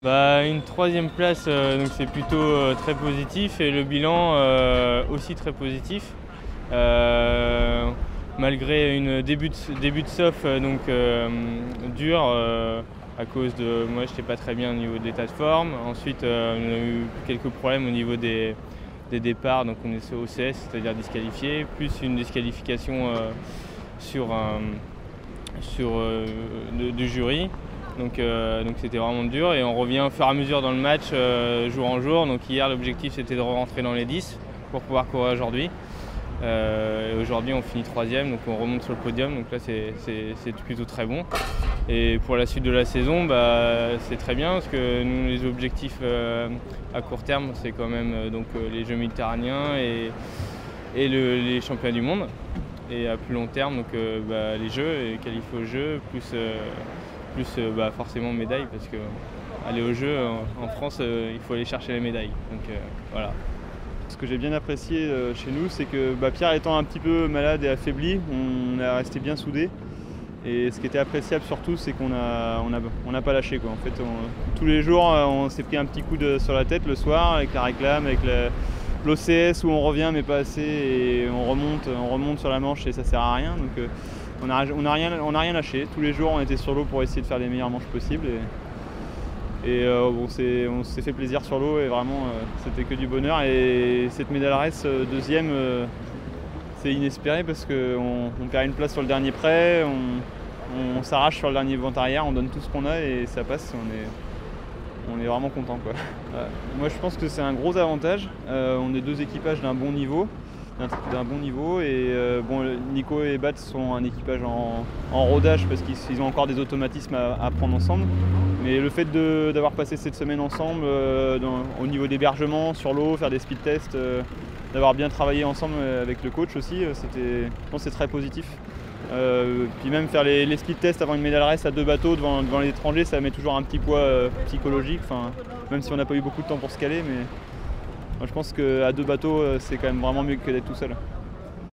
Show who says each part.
Speaker 1: Une troisième place, donc c'est plutôt très positif, et le bilan aussi très positif. Malgré une début de SOF dur, à cause de moi j'étais pas très bien au niveau de l'état de forme. Ensuite on a eu quelques problèmes au niveau des départs, donc on est au CS, c'est-à-dire disqualifié, plus une disqualification du jury. Donc c'était vraiment dur, et on revient au fur et à mesure dans le match, jour en jour. Donc hier l'objectif c'était de rentrer dans les 10 pour pouvoir courir aujourd'hui. Aujourd'hui on finit 3e, donc on remonte sur le podium, donc là c'est plutôt très bon. Et pour la suite de la saison, c'est très bien, parce que nous, les objectifs à court terme, c'est quand même les Jeux méditerranéens et les championnats du monde. Et à plus long terme, les Jeux, et qualifier aux Jeux, plus forcément médaille, parce que aller aux Jeux en France, il faut aller chercher les médailles. Donc voilà.
Speaker 2: Ce que j'ai bien apprécié chez nous, c'est que Pierre étant un petit peu malade et affaibli, on est resté bien soudés. Et ce qui était appréciable surtout, c'est qu'on n'a pas lâché, quoi. En fait, tous les jours, on s'est pris un petit coup sur la tête le soir, avec la réclame, avec l'OCS où on revient mais pas assez, et on remonte sur la manche et ça sert à rien. Donc on n'a rien lâché. Tous les jours, on était sur l'eau pour essayer de faire les meilleures manches possibles. On s'est fait plaisir sur l'eau, et vraiment c'était que du bonheur. Et cette médaille race deuxième, c'est inespéré, parce qu'on perd une place sur le dernier prêt, on s'arrache sur le dernier vent arrière, on donne tout ce qu'on a et ça passe. On est vraiment content, quoi. Moi je pense que c'est un gros avantage. On est deux équipages d'un bon niveau. Nico et Bat sont un équipage en rodage, parce qu'ils ont encore des automatismes à prendre ensemble. Mais le fait d'avoir passé cette semaine ensemble, au niveau d'hébergement, sur l'eau, faire des speed tests, d'avoir bien travaillé ensemble avec le coach aussi, je pense que c'est très positif. Puis même faire les speed tests avant une médaille race à 2 bateaux devant l'étranger, ça met toujours un petit poids psychologique, même si on n'a pas eu beaucoup de temps pour se caler. Mais moi, je pense qu'à 2 bateaux, c'est quand même vraiment mieux que d'être tout seul.